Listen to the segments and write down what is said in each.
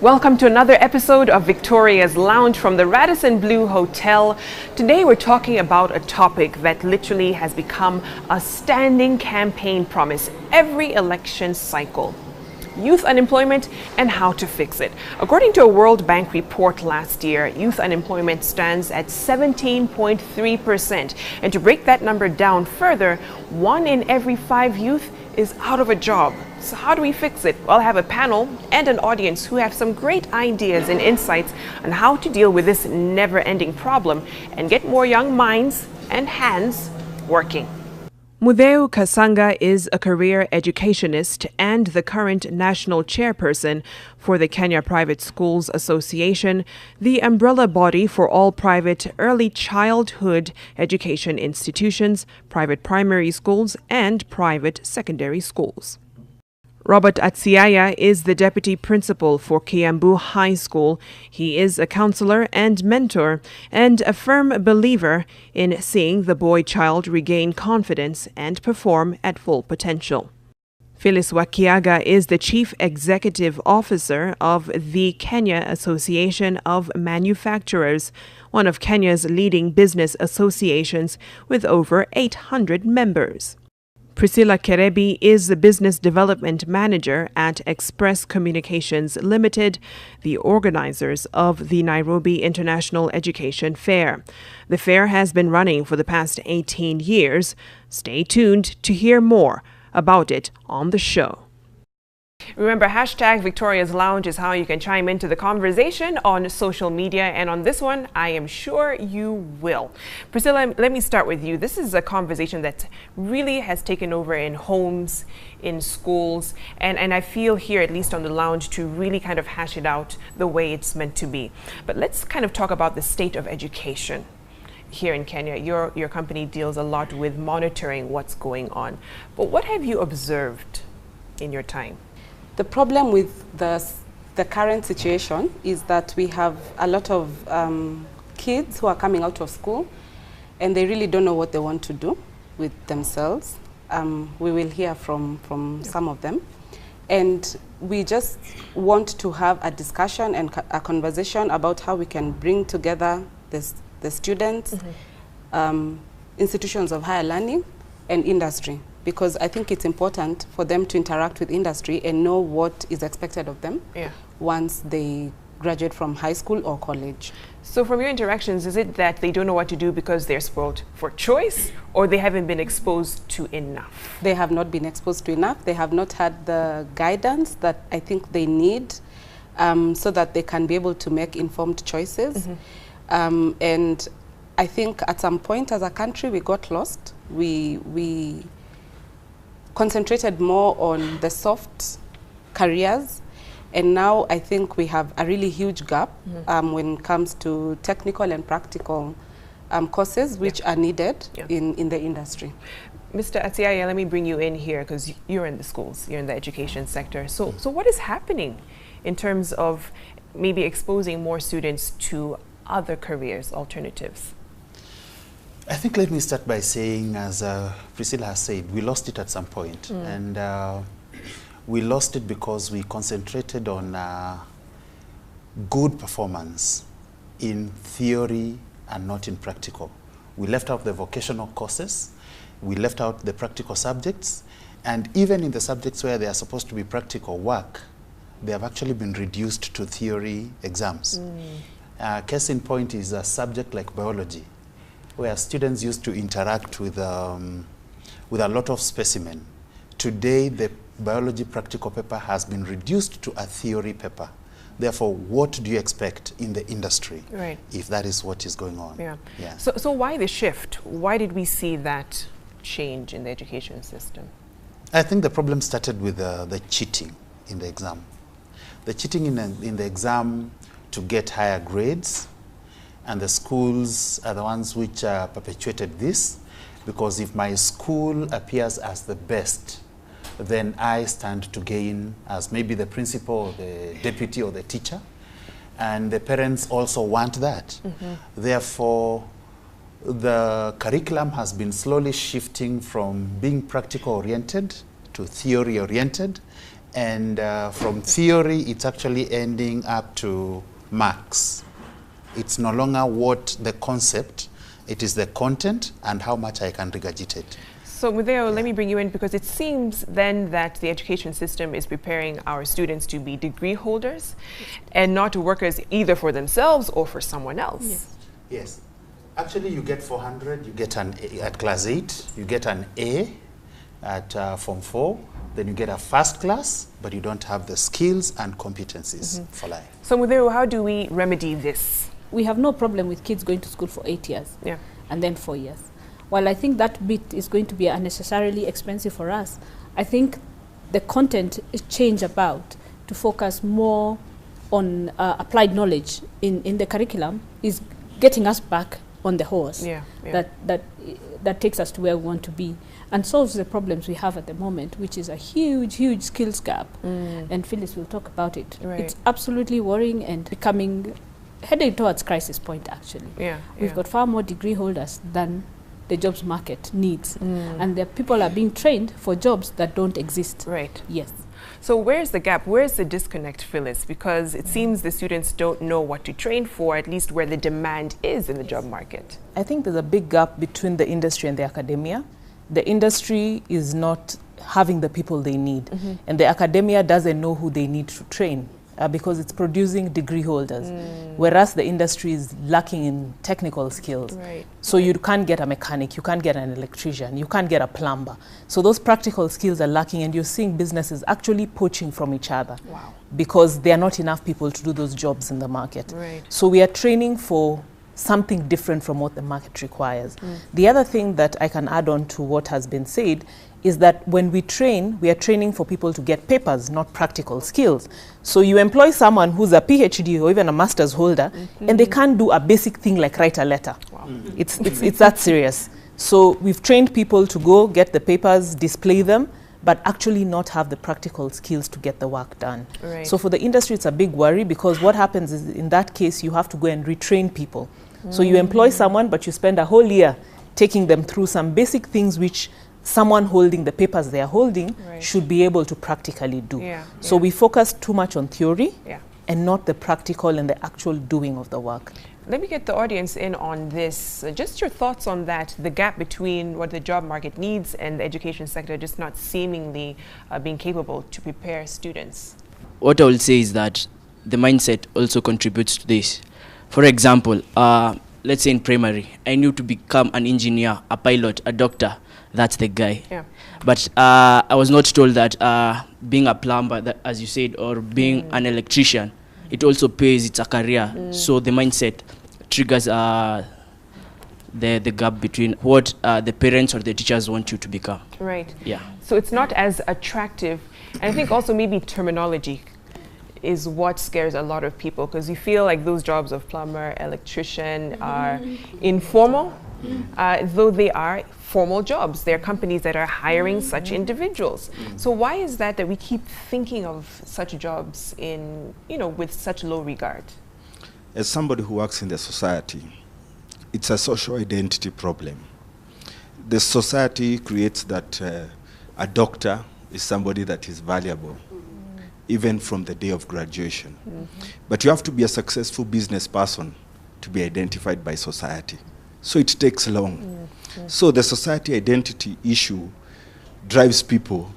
Welcome to another episode of Victoria's Lounge from the Radisson Blu Hotel. Today we're talking about a topic that literally has become a standing campaign promise every election cycle: youth unemployment and how to fix it. According to a World Bank report last year, youth unemployment stands at 17.3%. And to break that number down further, 1 in every 5 youth is out of a job. So how do we fix it? Well, I have a panel and an audience who have some great ideas and insights on how to deal with this never-ending problem and get more young minds and hands working. Mudeu Kasanga is a career educationist and the current national chairperson for the Kenya Private Schools Association, the umbrella body for all private early childhood education institutions, private primary schools, and private secondary schools. Robert Atsiaya is the deputy principal for Kiambu High School. He is a counselor and mentor and a firm believer in seeing the boy child regain confidence and perform at full potential. Phyllis Wakiaga is the chief executive officer of the Kenya Association of Manufacturers, one of Kenya's leading business associations with over 800 members. Priscilla Kerebi is the business development manager at Express Communications Limited, the organizers of the Nairobi International Education Fair. The fair has been running for the past 18 years. Stay tuned to hear more about it on the show. Remember, hashtag Victoria's Lounge is how you can chime into the conversation on social media, and on this one, I am sure you will. Priscilla, let me start with you. This is a conversation that really has taken over in homes, in schools, and I feel here, at least on the lounge, to really kind of hash it out the way it's meant to be. But let's kind of talk about the state of education here in Kenya. Your company deals a lot with monitoring what's going on. But what have you observed in your time? The problem with the current situation is that we have a lot of kids who are coming out of school and they really don't know what they want to do with themselves. We will hear from some of them. And we just want to have a discussion and a conversation about how we can bring together the students, institutions of higher learning, and industry. Because I think it's important for them to interact with industry and know what is expected of them once they graduate from high school or college. So from your interactions, is it that they don't know what to do because they're spoiled for choice, or they haven't been exposed to enough? They have not been exposed to enough. They have not had the guidance that I think they need so that they can be able to make informed choices. And I think at some point as a country we got lost. We concentrated more on the soft careers, and now I think we have a really huge gap when it comes to technical and practical courses which are needed in the industry. Mr. Atiaya, let me bring you in here because you're in the schools, you're in the education sector. So what is happening in terms of maybe exposing more students to other careers, alternatives? I think let me start by saying, as Priscilla has said, we lost it at some point. And we lost it because we concentrated on good performance in theory and not in practical. We left out the vocational courses, we left out the practical subjects, and even in the subjects where they are supposed to be practical work, they have actually been reduced to theory exams. Case in point is a subject like biology, where students used to interact with a lot of specimen. Today, the biology practical paper has been reduced to a theory paper. Therefore, what do you expect in the industry if that is what is going on? So why the shift? Why did we see that change in the education system? I think the problem started with the cheating in the exam. The cheating in the exam to get higher grades. And the schools are the ones which perpetuated this, because if my school appears as the best, then I stand to gain as maybe the principal or the deputy or the teacher. And the parents also want that. Therefore, the curriculum has been slowly shifting from being practical-oriented to theory-oriented, And from theory, it's actually ending up to marks. It's no longer what the concept, it is the content and how much I can regurgitate. So Mudeo, let me bring you in, because it seems then that the education system is preparing our students to be degree holders and not workers either for themselves or for someone else. Yes. Yes. Actually, you get 400, you get an A at class 8, you get an A at Form 4, then you get a first class, but you don't have the skills and competencies for life. So Mudeo, how do we remedy this? We have no problem with kids going to school for 8 years and then 4 years. While I think that bit is going to be unnecessarily expensive for us, I think the content is changed about to focus more on applied knowledge in the curriculum is getting us back on the horse that takes us to where we want to be and solves the problems we have at the moment, which is a huge skills gap. And Phyllis will talk about it. It's absolutely worrying and heading towards crisis point, actually. We've got far more degree holders than the jobs market needs. And the people are being trained for jobs that don't exist. Yes. So where's the gap? Where's the disconnect, Phyllis? Because it seems the students don't know what to train for, at least where the demand is in the job market. I think there's a big gap between the industry and the academia. The industry is not having the people they need, and the academia doesn't know who they need to train. Because it's producing degree holders, whereas the industry is lacking in technical skills. So you can't get a mechanic, you can't get an electrician, you can't get a plumber. So those practical skills are lacking, and you're seeing businesses actually poaching from each other because there are not enough people to do those jobs in the market. So we are training for something different from what the market requires. The other thing that I can add on to what has been said is that when we train, we are training for people to get papers, not practical skills. So you employ someone who's a PhD or even a master's holder, and they can't do a basic thing like write a letter. It's that serious. So we've trained people to go get the papers, display them, but actually not have the practical skills to get the work done. So for the industry, it's a big worry, because what happens is, in that case, you have to go and retrain people. So you employ someone, but you spend a whole year taking them through some basic things which someone holding the papers they are holding should be able to practically do. So we focus too much on theory and not the practical and the actual doing of the work. Let me get the audience in on this. Just your thoughts on that, the gap between what the job market needs and the education sector just not seemingly being capable to prepare students. What I will say is that the mindset also contributes to this. For example, let's say in primary, I knew to become an engineer, a pilot, a doctor. That's the guy. But I was not told that being a plumber, that, as you said, or being an electrician, it also pays, it's a career. So the mindset triggers the gap between what the parents or the teachers want you to become. So it's not as attractive. And I think also maybe terminology is what scares a lot of people, because you feel like those jobs of plumber, electrician are informal, though they are formal jobs. There are companies that are hiring such individuals. So why is that we keep thinking of such jobs in, with such low regard? As somebody who works in the society, it's a social identity problem. The society creates that a doctor is somebody that is valuable, even from the day of graduation. But you have to be a successful business person to be identified by society. So it takes long. So the society identity issue drives people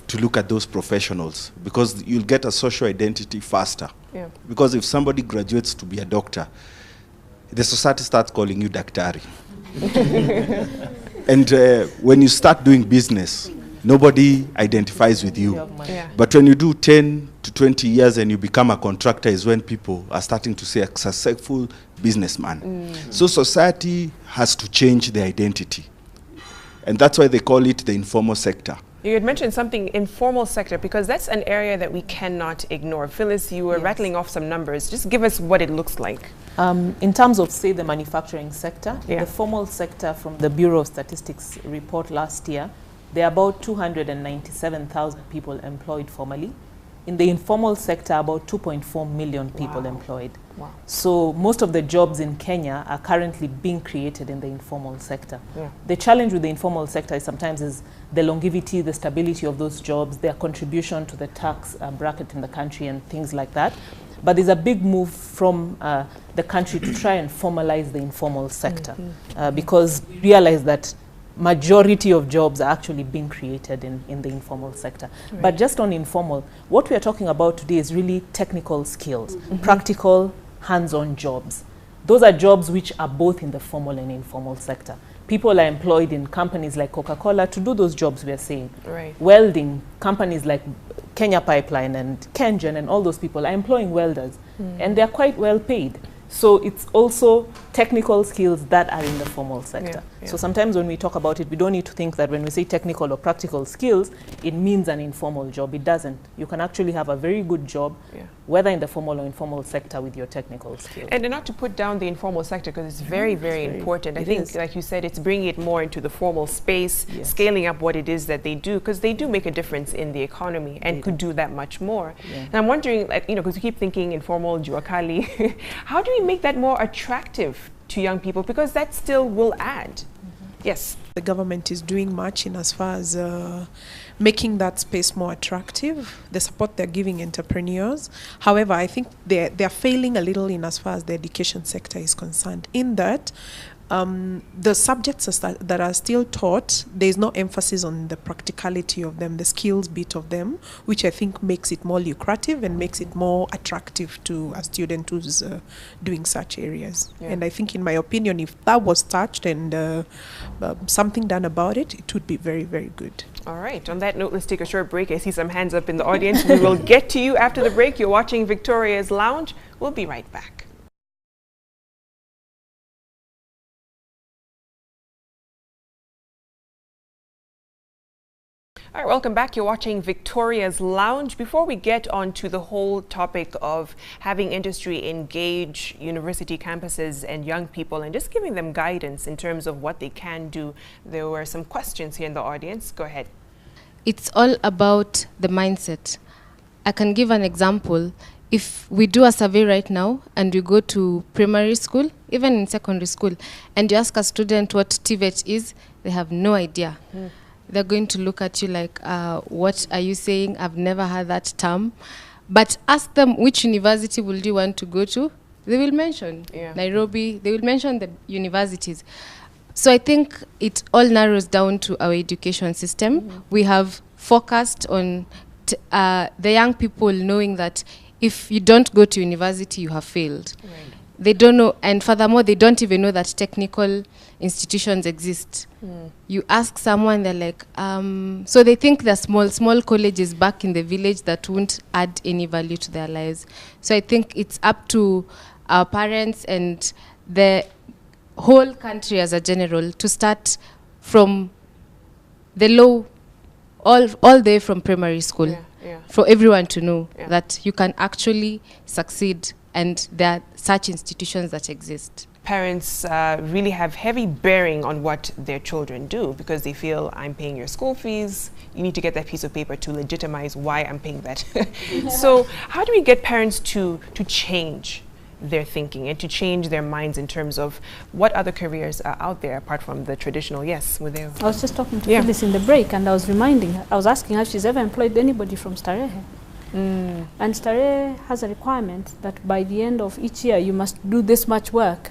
to look at those professionals, because you'll get a social identity faster. Because if somebody graduates to be a doctor, the society starts calling you daktari. And when you start doing business, nobody identifies with you. But when you do 10 to 20 years and you become a contractor is when people are starting to say a successful businessman. So society has to change their identity. And that's why they call it the informal sector. You had mentioned something, informal sector, because that's an area that we cannot ignore. Phyllis, you were rattling off some numbers. Just give us what it looks like. In terms of, say, the manufacturing sector, the formal sector from the Bureau of Statistics report last year, there are about 297,000 people employed formally. In the informal sector, about 2.4 million people employed. Wow. So most of the jobs in Kenya are currently being created in the informal sector. The challenge with the informal sector is sometimes the longevity, the stability of those jobs, their contribution to the tax bracket in the country and things like that. But there's a big move from the country to try and formalize the informal sector because we realize that majority of jobs are actually being created in the informal sector. Right. But just on informal, what we are talking about today is really technical skills, practical, hands-on jobs. Those are jobs which are both in the formal and informal sector. People are employed in companies like Coca-Cola to do those jobs we are saying. Right. Welding, companies like Kenya Pipeline and Kengen and all those people are employing welders and they're quite well paid. So it's also technical skills that are in the formal sector. So sometimes when we talk about it, we don't need to think that when we say technical or practical skills, it means an informal job. It doesn't. You can actually have a very good job, whether in the formal or informal sector with your technical skills. And not to put down the informal sector, because it's very, very important. I think, like you said, it's bringing it more into the formal space, scaling up what it is that they do, because they do make a difference in the economy and could do that much more. And I'm wondering, like, you know, because we keep thinking informal, juakali, how do we make that more attractive to young people, because that still will add? Yes. The government is doing much in as far as making that space more attractive, the support they're giving entrepreneurs. However, I think they're failing a little in as far as the education sector is concerned, in that the subjects that are still taught, there's no emphasis on the practicality of them, the skills bit of them, which I think makes it more lucrative and makes it more attractive to a student who's doing such areas. And I think, in my opinion, if that was touched and something done about it, it would be very, very good. All right. On that note, let's take a short break. I see some hands up in the audience. We will get to you after the break. You're watching Victoria's Lounge. We'll be right back. All right, welcome back. You're watching Victoria's Lounge. Before we get on to the whole topic of having industry engage university campuses and young people and just giving them guidance in terms of what they can do, there were some questions here in the audience. Go ahead. It's all about the mindset. I can give an example. If we do a survey right now and we go to primary school, even in secondary school, and you ask a student what TVET is, they have no idea. They're going to look at you like, what are you saying? I've never heard that term. But ask them, which university would you want to go to? They will mention Nairobi. They will mention the universities. So I think it all narrows down to our education system. We have focused on the young people knowing that if you don't go to university, you have failed. They don't know, and furthermore, they don't even know that technical institutions exist. You ask someone, they're like, so they think they're small colleges back in the village that won't add any value to their lives. So I think it's up to our parents and the whole country as a general to start from the low, all the way from primary school, for everyone to know that you can actually succeed, and there are such institutions that exist. Parents really have heavy bearing on what their children do, because they feel, I'm paying your school fees, you need to get that piece of paper to legitimize why I'm paying that. So how do we get parents to change their thinking and to change their minds in terms of what other careers are out there apart from the traditional? Yes, were there? I was just talking to Phyllis in the break, and I was asking her if she's ever employed anybody from Starehe. And Starehe has a requirement that by the end of each year you must do this much work,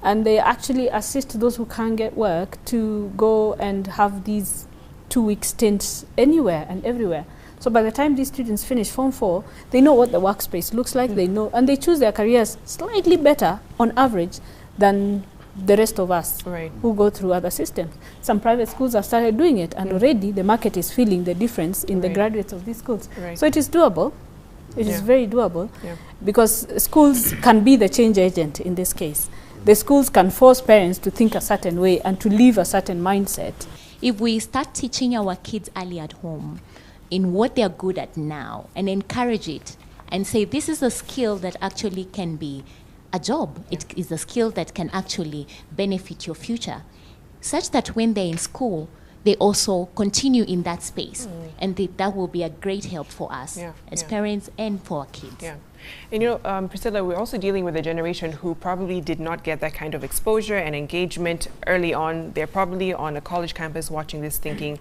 and they actually assist those who can't get work to go and have these 2-week stints anywhere and everywhere. So by the time these students finish Form 4, they know what the workspace looks like, they know, and they choose their careers slightly better on average than the rest of us who go through other systems. Some private schools have started doing it, and already the market is feeling the difference in the graduates of these schools. So it is doable. It is very doable, because schools can be the change agent in this case. The schools can force parents to think a certain way and to live a certain mindset. If we start teaching our kids early at home in what they're good at now and encourage it and say, this is a skill that actually can be a job. It is a skill that can actually benefit your future, such that when they're in school, they also continue in that space. And that will be a great help for us as parents and for our kids. Yeah. And Priscilla, we're also dealing with a generation who probably did not get that kind of exposure and engagement early on. They're probably on a college campus watching this thinking,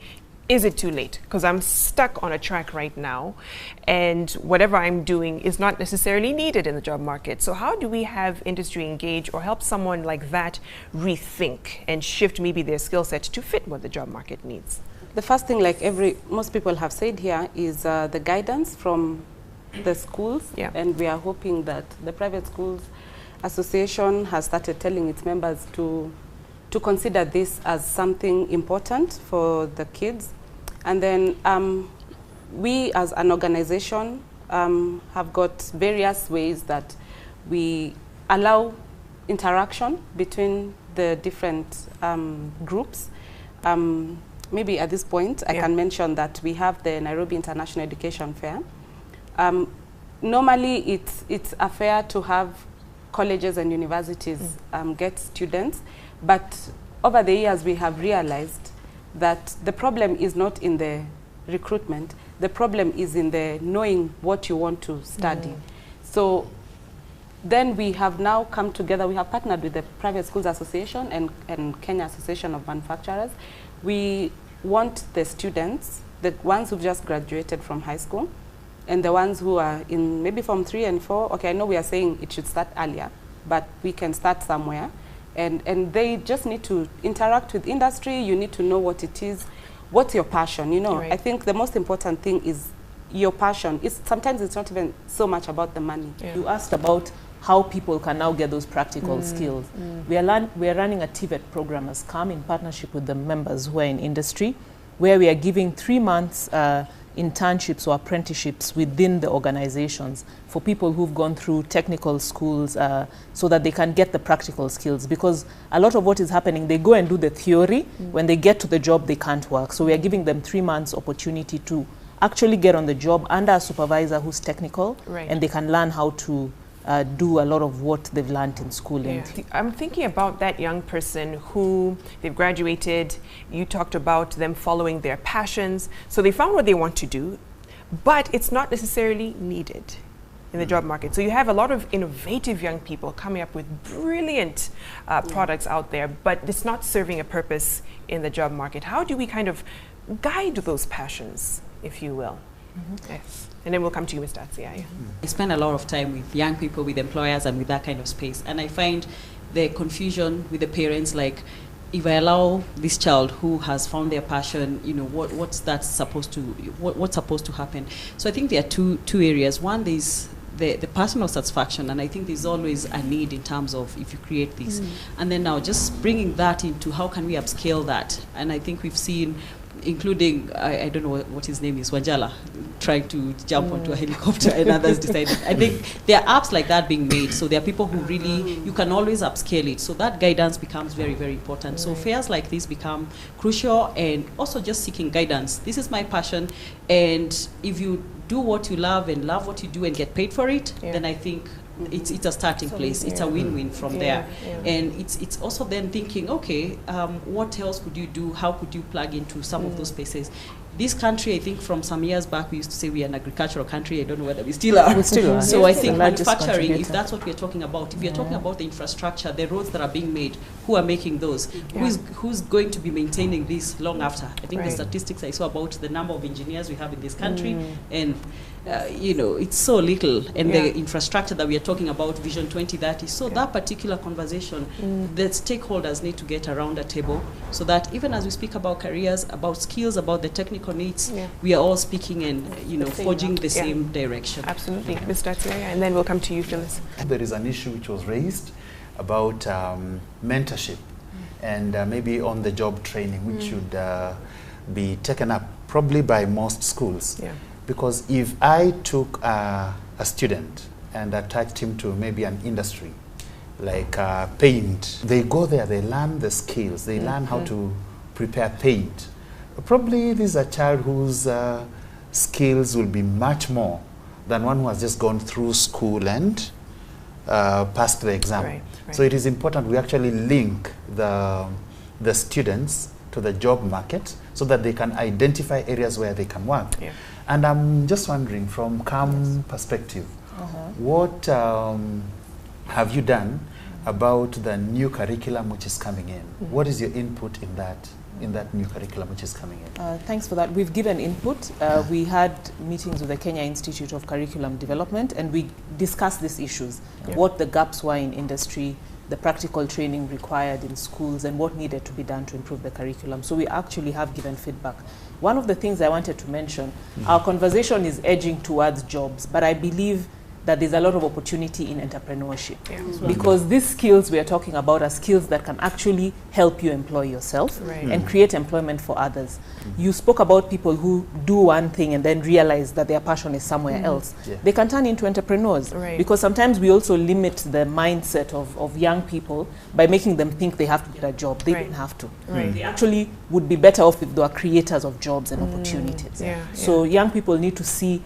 is it too late? Because I'm stuck on a track right now, and whatever I'm doing is not necessarily needed in the job market. So how do we have industry engage or help someone like that rethink and shift maybe their skill set to fit what the job market needs? The first thing, like most people have said here, is the guidance from the schools, and we are hoping that the Private Schools Association has started telling its members to consider this as something important for the kids. And then we as an organization have got various ways that we allow interaction between the different groups. Maybe at this point I can mention that we have the Nairobi International Education Fair. Normally it's a fair to have colleges and universities get students, but over the years we have realized that the problem is not in the recruitment, the problem is in the knowing what you want to study. So then we have now come together, we have partnered with the Private Schools Association and Kenya Association of Manufacturers. We want the students, the ones who've just graduated from high school, and the ones who are in maybe Form 3 and 4, okay, I know we are saying it should start earlier, but we can start somewhere. And they just need to interact with industry. You need to know what it is, what's your passion, I think the most important thing is your passion. Sometimes it's not even so much about the money. You asked about how people can now get those practical skills. We are running a TVET program as CAM in partnership with the members who are in industry, where we are giving 3 months internships or apprenticeships within the organizations for people who've gone through technical schools so that they can get the practical skills, because a lot of what is happening, they go and do the theory, when they get to the job they can't work. So we are giving them 3 months opportunity to actually get on the job under a supervisor who's technical, and they can learn how to do a lot of what they've learned in schooling. I'm thinking about that young person who they've graduated. You talked about them following their passions. So they found what they want to do, but it's not necessarily needed in the job market. So you have a lot of innovative young people coming up with brilliant products out there, but it's not serving a purpose in the job market. How do we kind of guide those passions, if you will? Yes. And then we'll come to you, Ms. Datsia. I spend a lot of time with young people, with employers, and with that kind of space. And I find the confusion with the parents, like, if I allow this child who has found their passion, what's supposed to happen? So I think there are two areas. One is the personal satisfaction, and I think there's always a need in terms of if you create this. And then now just bringing that into how can we upscale that? And I think we've seen, including, I don't know what his name is, Wanjala, trying to jump onto a helicopter, and others decided. I think there are apps like that being made, so there are people who really, you can always upscale it. So that guidance becomes very, very important. So fairs like this become crucial, and also just seeking guidance. This is my passion, and if you do what you love and love what you do and get paid for it, then I think it's a starting place. It's a win-win from there. And it's also then thinking, okay, what else could you do? How could you plug into some of those spaces? This country, I think from some years back, we used to say we are an agricultural country. I don't know whether we still are. We still are. So I think manufacturing, if that's what we're talking about, if we're talking about the infrastructure, the roads that are being made, who are making those? Who's going to be maintaining this long after? I think the statistics I saw about the number of engineers we have in this country, and it's so little, and the infrastructure that we are talking about, Vision 2030. So that particular conversation, the stakeholders need to get around a table, so that even as we speak about careers, about skills, about the technical needs, we are all speaking and forging the same direction. Absolutely, Ms. Datsia, and then we'll come to you, Phyllis. There is an issue which was raised about mentorship and maybe on-the-job training, which should be taken up probably by most schools. Because if I took a student and attached him to maybe an industry like paint, they go there, they learn the skills, they learn how to prepare paint. Probably this is a child whose skills will be much more than one who has just gone through school and passed the exam. So it is important we actually link the students to the job market so that they can identify areas where they can work. Yeah. And I'm just wondering, from CAM perspective, what have you done about the new curriculum which is coming in? What is your input in that new curriculum which is coming in? Thanks for that. We've given input. We had meetings with the Kenya Institute of Curriculum Development, and we discussed these issues, what the gaps were in industry, the practical training required in schools, and what needed to be done to improve the curriculum. So we actually have given feedback. One of the things I wanted to mention, our conversation is edging towards jobs, but I believe that there's a lot of opportunity in entrepreneurship. Because these skills we are talking about are skills that can actually help you employ yourself and create employment for others. You spoke about people who do one thing and then realize that their passion is somewhere else. They can turn into entrepreneurs, because sometimes we also limit the mindset of young people by making them think they have to get a job. They don't have to. They actually would be better off if they are creators of jobs and opportunities. So young people need to see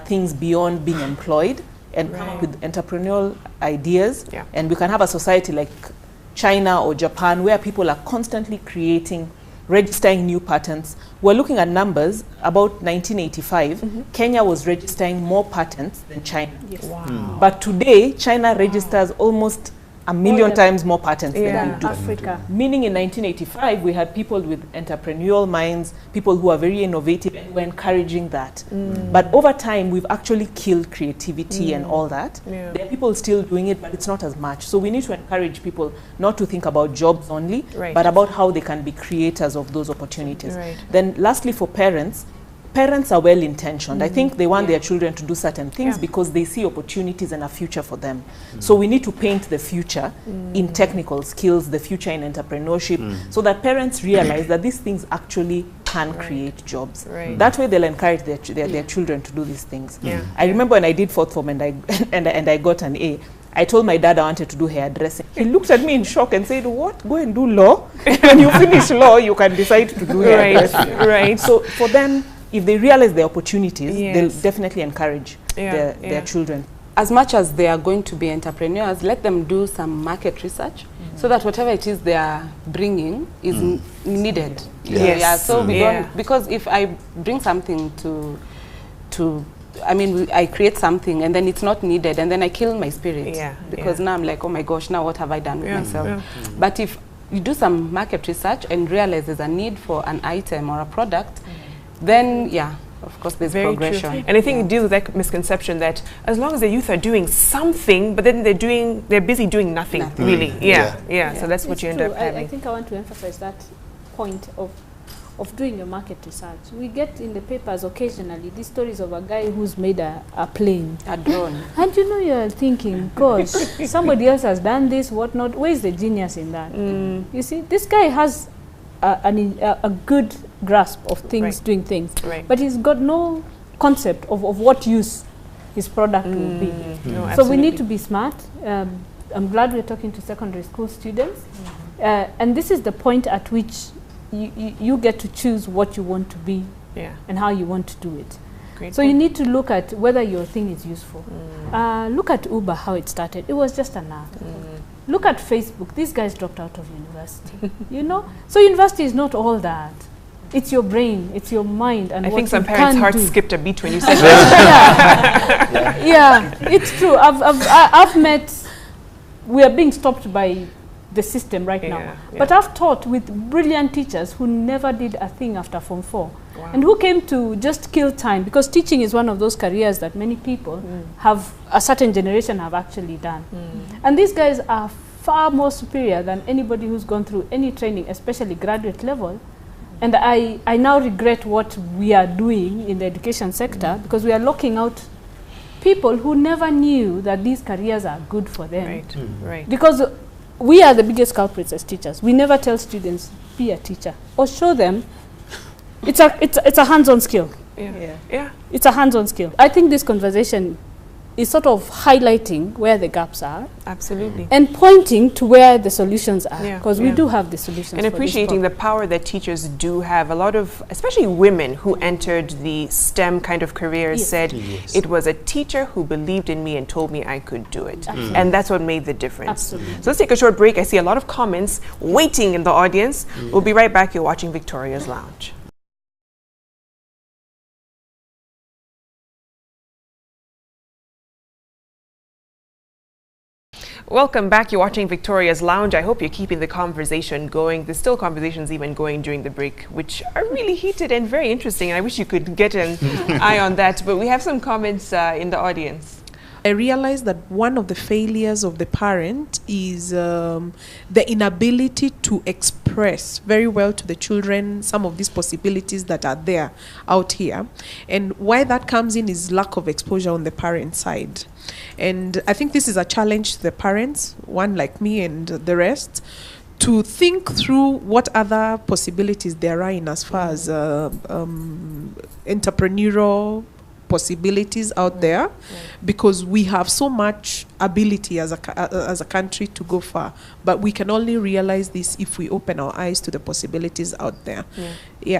things beyond being employed and come up with entrepreneurial ideas. And we can have a society like China or Japan where people are constantly creating, registering new patents. We're looking at numbers. About 1985, Kenya was registering more patents than China. But today, China registers almost 1 million times more patents than we do. Africa. Meaning in 1985, we had people with entrepreneurial minds, people who are very innovative, and we're encouraging that. But over time, we've actually killed creativity and all that. There are people still doing it, but it's not as much. So we need to encourage people not to think about jobs only, but about how they can be creators of those opportunities. Then lastly, for parents are well-intentioned. I think they want their children to do certain things because they see opportunities and a future for them. So we need to paint the future in technical skills, the future in entrepreneurship, so that parents realize that these things actually can create jobs. That way they'll encourage their children to do these things. I remember when I did fourth form and I got an A, I told my dad I wanted to do hairdressing. He looked at me in shock and said, "What? Go and do law? When you finish law, you can decide to do hairdressing." So for them, if they realize the opportunities, they'll definitely encourage their children. As much as they are going to be entrepreneurs, let them do some market research so that whatever it is they are bringing is needed. So we don't, because if I bring something I create something and then it's not needed and then I kill my spirit because now I'm like, oh my gosh, now what have I done with myself? But if you do some market research and realize there's a need for an item or a product, then of course there's progression. True. And I think it deals with that misconception that as long as the youth are doing something, but then they're busy doing nothing. Really. So that's what you end up having. I think I want to emphasize that point of doing your market research. We get in the papers occasionally these stories of a guy who's made a plane, a drone, and you're thinking, gosh, somebody else has done this, whatnot. Where's the genius in that? You see, this guy has a good grasp of things, doing things, but he's got no concept of what use his product will be. So we need to be smart. I'm glad we're talking to secondary school students, and this is the point at which you get to choose what you want to be and how you want to do it. So you need to look at whether your thing is useful. Look at Uber, how it started. It was just an app. Look at Facebook. These guys dropped out of university. So university is not all that. It's your brain, it's your mind, and I what think some you parents' can hearts do. skipped a beat when you said that. It's true. I've met. We are being stopped by the system right now. But I've taught with brilliant teachers who never did a thing after Form 4. And who came to just kill time, because teaching is one of those careers that many people have, a certain generation have actually done. And these guys are far more superior than anybody who's gone through any training, especially graduate level. And I now regret what we are doing in the education sector, because we are locking out people who never knew that these careers are good for them. Because we are the biggest culprits as teachers. We never tell students, be a teacher, or show them. It's a hands-on skill. It's a hands-on skill. I think this conversation is sort of highlighting where the gaps are. Absolutely. And pointing to where the solutions are, because we do have the solutions. And appreciating the power that teachers do have. A lot of, especially women who entered the STEM kind of careers, said it was a teacher who believed in me and told me I could do it. And that's what made the difference. Absolutely. So let's take a short break. I see a lot of comments waiting in the audience. We'll be right back. You're watching Victoria's Lounge. Welcome back. You're watching Victoria's Lounge. I hope you're keeping the conversation going. There's still conversations even going during the break, which are really heated and very interesting. I wish you could get an eye on that. But we have some comments in the audience. I realized that one of the failures of the parent is the inability to express very well to the children some of these possibilities that are there out here. And why that comes in is lack of exposure on the parent side. And I think this is a challenge to the parents, one like me and the rest, to think through what other possibilities there are in as far as entrepreneurial possibilities out there, because we have so much ability as a country to go far, but we can only realize this if we open our eyes to the possibilities out there.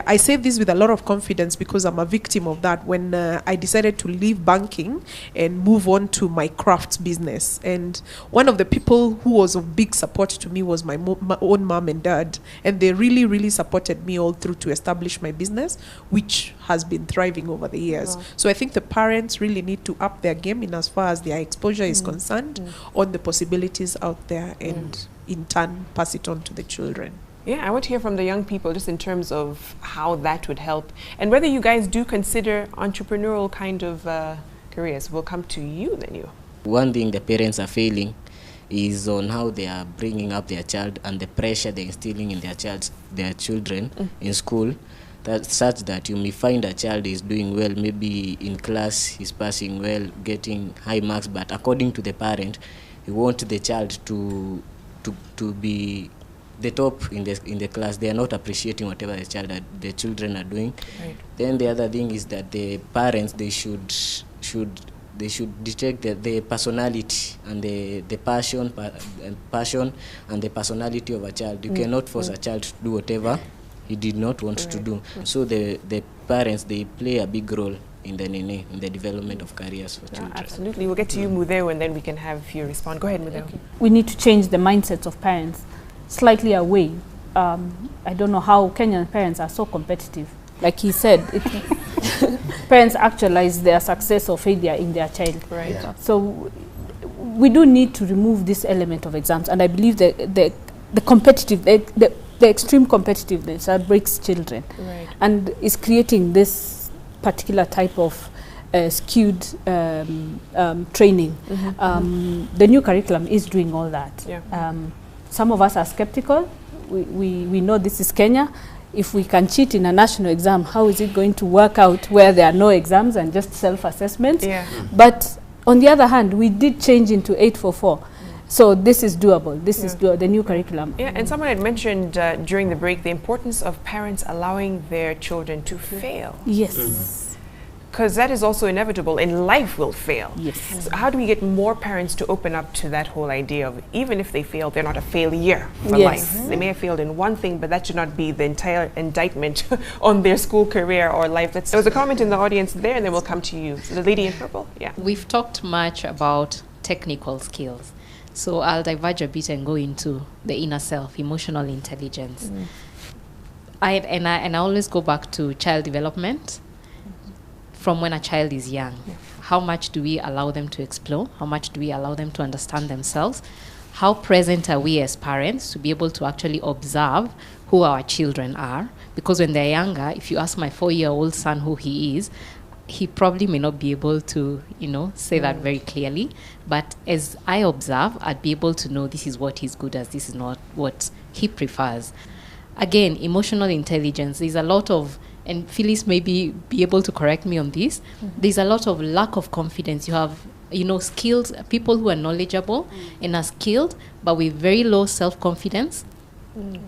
I say this with a lot of confidence because I'm a victim of that. When I decided to leave banking and move on to my crafts business, and one of the people who was of big support to me was my own mom and dad, and they really supported me all through to establish my business, which has been thriving over the years. So I think the parents really need to up their game in as far as their exposure is concerned on the possibilities out there, and in turn pass it on to the children. Yeah, I want to hear from the young people just in terms of how that would help, and whether you guys do consider entrepreneurial kind of careers. We'll come to you then. One thing the parents are failing is on how they are bringing up their child and the pressure they're instilling in their children in school. That's such that you may find a child is doing well, maybe in class he's passing well, getting high marks, but according to the parent, you want the child to be the top in the class. They are not appreciating whatever the children are doing. Then the other thing is that the parents, they should detect the personality and the passion and the personality of a child. You cannot force a child to do whatever he did not want to do. So the parents, they play a big role in the development of careers for children. Absolutely. We'll get to you, Mudeo, and then we can have you respond. Go ahead, Mudeo. We need to change the mindsets of parents slightly away. I don't know how Kenyan parents are so competitive. Like he said, parents actualize their success or failure in their child. So we do need to remove this element of exams, and I believe that the extreme competitiveness that breaks children and is creating this particular type of skewed training. The new curriculum is doing all that. Some of us are skeptical. We know this is Kenya. If we can cheat in a national exam, how is it going to work out where there are no exams and just self-assessment? But on the other hand, we did change into 844. So this is doable. This is the new curriculum. And someone had mentioned during the break the importance of parents allowing their children to fail. Because that is also inevitable, and life will fail. So how do we get more parents to open up to that whole idea of, even if they fail, they're not a failure for life. They may have failed in one thing, but that should not be the entire indictment on their school career or life. There was a comment in the audience there, and then we'll come to you. So the lady in purple. We've talked much about technical skills. So I'll diverge a bit and go into the inner self, emotional intelligence. I always go back to child development from when a child is young. How much do we allow them to explore? How much do we allow them to understand themselves? How present are we as parents to be able to actually observe who our children are? Because when they're younger, if you ask my 4-year-old son who he is, he probably may not be able to, say that very clearly. But as I observe, I'd be able to know this is what he's good at, this is not what he prefers. Again, emotional intelligence, there's a lot of, and Phyllis may be able to correct me on this, there's a lot of lack of confidence. You have, skilled people who are knowledgeable and are skilled, but with very low self-confidence,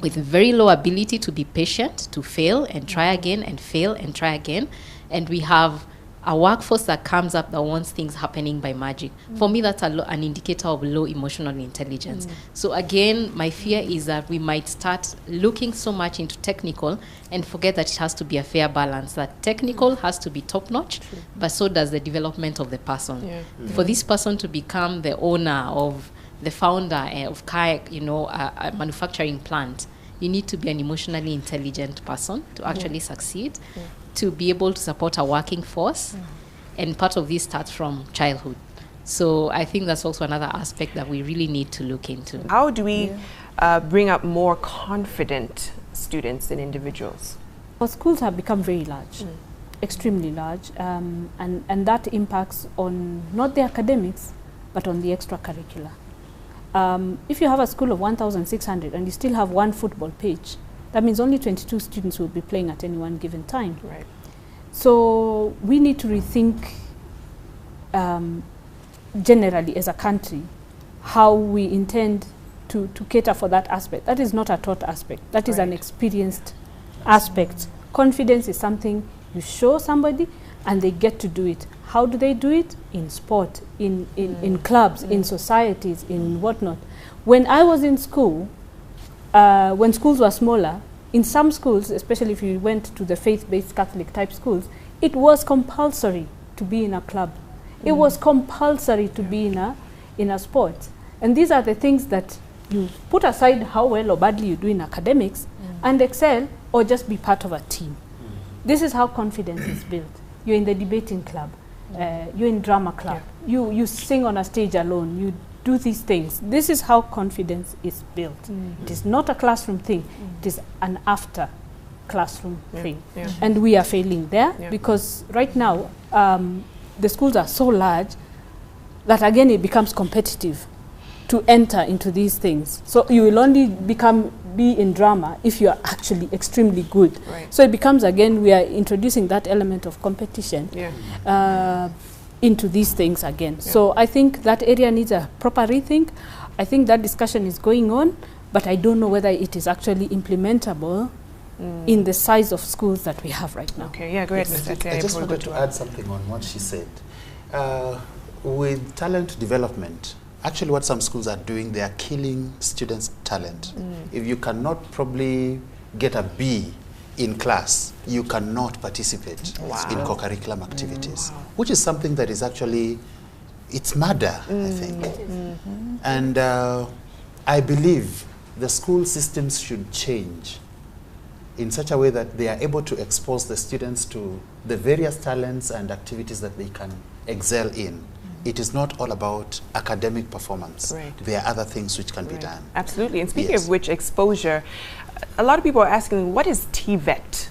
with very low ability to be patient, to fail and try again and fail and try again. And we have a workforce that comes up that wants things happening by magic. For me, that's an indicator of low emotional intelligence. So again, my fear is that we might start looking so much into technical and forget that it has to be a fair balance, that technical has to be top-notch, but so does the development of the person. For this person to become the owner of, the founder of a manufacturing plant, you need to be an emotionally intelligent person to actually succeed, to be able to support a working force, and part of this starts from childhood. So I think that's also another aspect that we really need to look into. How do we bring up more confident students and individuals? Our schools have become very large, extremely large, and that impacts on not the academics, but on the extracurricular. If you have a school of 1,600 and you still have one football pitch, that means only 22 students will be playing at any one given time. Right. So we need to rethink generally as a country how we intend to cater for that aspect. That is not a taught aspect. That is an experienced aspect. Confidence is something you show somebody and they get to do it. How do they do it? In sport, in clubs, in societies, in whatnot. When I was in school, when schools were smaller, in some schools, especially if you went to the faith-based Catholic type schools, it was compulsory to be in a club. It was compulsory to be in a sport. And these are the things that you put aside how well or badly you do in academics and excel or just be part of a team. This is how confidence is built. You're in the debating club. You're in drama club. You sing on a stage alone. You do these things. This is how confidence is built. It is not a classroom thing. It is an after classroom thing. And we are failing there because right now the schools are so large that again it becomes competitive to enter into these things. So you will only be in drama if you are actually extremely good. So it becomes, again, we are introducing that element of competition into these things again. So I think that area needs a proper rethink. I think that discussion is going on, but I don't know whether it is actually implementable in the size of schools that we have right now. Okay, yeah, go ahead. I just wanted to add something on what she said. With talent development, actually what some schools are doing, they are killing students' talent. If you cannot probably get a B in class, you cannot participate in co-curriculum activities, which is something that is actually, it's murder, I think. And I believe the school systems should change in such a way that they are able to expose the students to the various talents and activities that they can excel in. It is not all about academic performance. There are other things which can be done. Absolutely. And speaking of which, exposure, a lot of people are asking, what is TVET?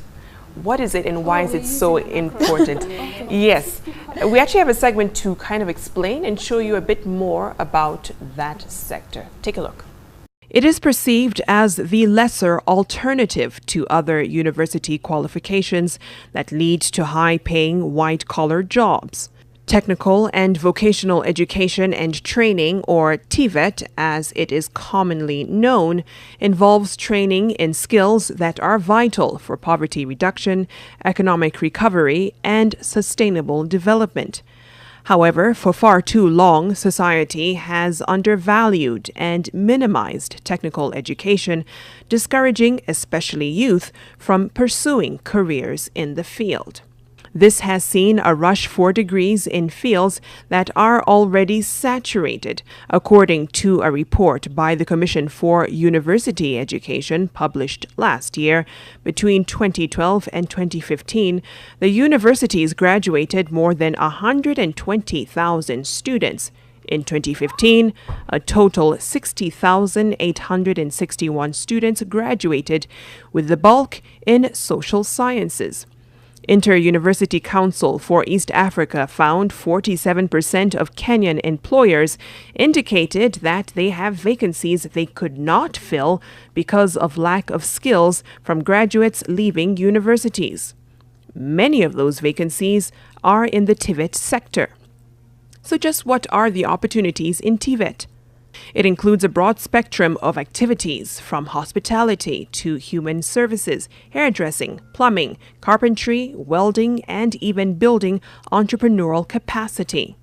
What is it and why is it so important? Yes. We actually have a segment to kind of explain and show you a bit more about that sector. Take a look. It is perceived as the lesser alternative to other university qualifications that lead to high-paying white-collar jobs. Technical and Vocational Education and Training, or TVET as it is commonly known, involves training in skills that are vital for poverty reduction, economic recovery, and sustainable development. However, for far too long, society has undervalued and minimized technical education, discouraging especially youth from pursuing careers in the field. This has seen a rush for degrees in fields that are already saturated, according to a report by the Commission for University Education published last year. Between 2012 and 2015, the universities graduated more than 120,000 students. In 2015, a total 60,861 students graduated, with the bulk in social sciences. Inter-University Council for East Africa found 47% of Kenyan employers indicated that they have vacancies they could not fill because of lack of skills from graduates leaving universities. Many of those vacancies are in the TVET sector. So just what are the opportunities in TVET? It includes a broad spectrum of activities, from hospitality to human services, hairdressing, plumbing, carpentry, welding, and even building entrepreneurial capacity.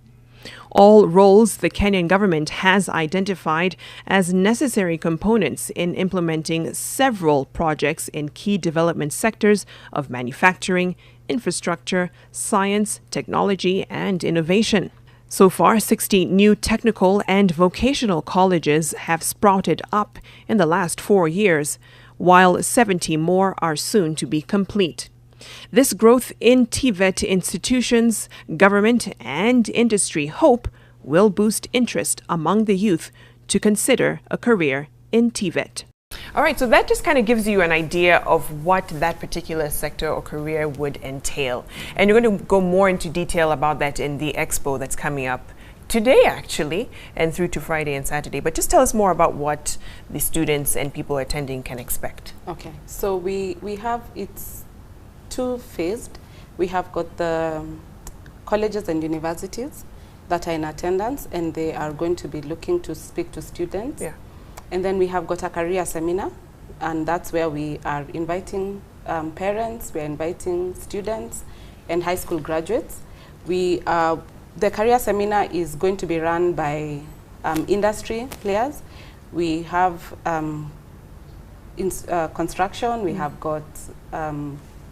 All roles the Kenyan government has identified as necessary components in implementing several projects in key development sectors of manufacturing, infrastructure, science, technology, and innovation. So far, 60 new technical and vocational colleges have sprouted up in the last 4 years, while 70 more are soon to be complete. This growth in TVET institutions, government, and industry hope will boost interest among the youth to consider a career in TVET. All right, so that just kind of gives you an idea of what that particular sector or career would entail. And you're going to go more into detail about that in the expo that's coming up today, actually, and through to Friday and Saturday. But just tell us more about what the students and people attending can expect. Okay, so we have, it's two-phased. We have got the colleges and universities that are in attendance, and they are going to be looking to speak to students. Yeah. And then we have got a career seminar, and that's where we are inviting parents, we are inviting students and high school graduates. The career seminar is going to be run by industry players. We have construction, we have got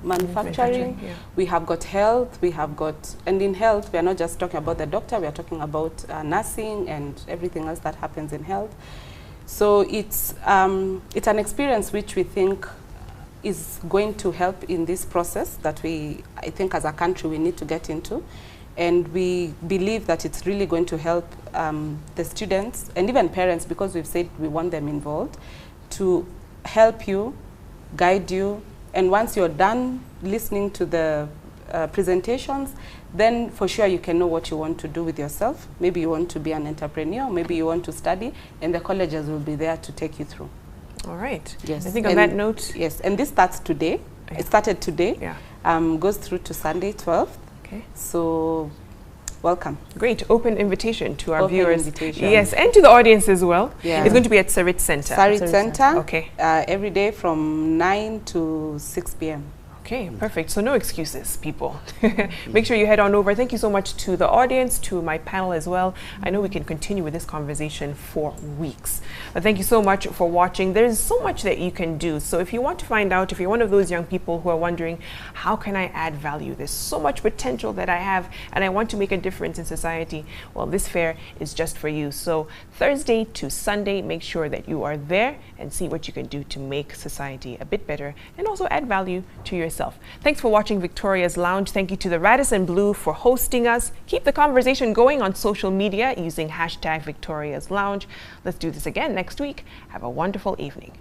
manufacturing, yeah. We have got health, we have got, and in health, we are not just talking about the doctor, we are talking about nursing and everything else that happens in health. So it's an experience which we think is going to help in this process that I think as a country we need to get into. And we believe that it's really going to help the students and even parents, because we've said we want them involved, to help you, guide you. And once you're done listening to the presentations, then for sure you can know what you want to do with yourself. Maybe you want to be an entrepreneur, maybe you want to study, and the colleges will be there to take you through. All right. Yes. I think on that note. Yes, and this starts today. Yeah. It started today. Yeah. Goes through to Sunday, 12th. Okay. So, welcome. Great. Open invitation to our Open viewers. Invitation. Yes, and to the audience as well. Yeah. It's going to be at Sarit Center. Sarit Center. Okay. Every day from 9 to 6 p.m. Okay, perfect. So no excuses, people. Make sure you head on over. Thank you so much to the audience, to my panel as well. I know we can continue with this conversation for weeks. But thank you so much for watching. There's so much that you can do. So if you want to find out, if you're one of those young people who are wondering, how can I add value? There's so much potential that I have, and I want to make a difference in society. Well, this fair is just for you. So Thursday to Sunday, make sure that you are there and see what you can do to make society a bit better and also add value to yourself. Thanks for watching Victoria's Lounge. Thank you to the Radisson Blu for hosting us. Keep the conversation going on social media using hashtag Victoria's Lounge. Let's do this again next week. Have a wonderful evening.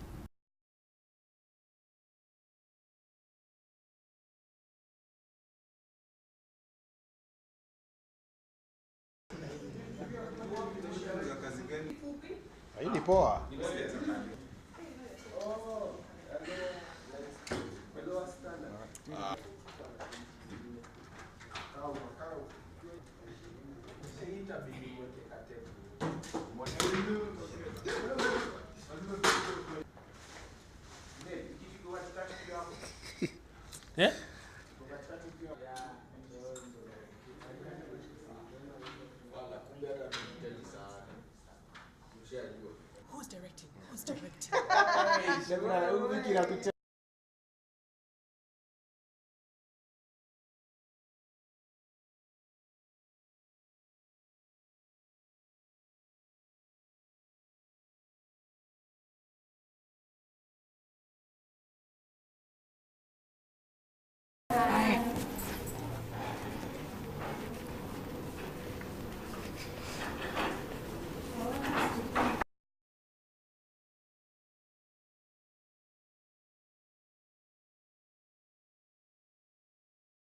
Yeah? Who's directing? Who's directing?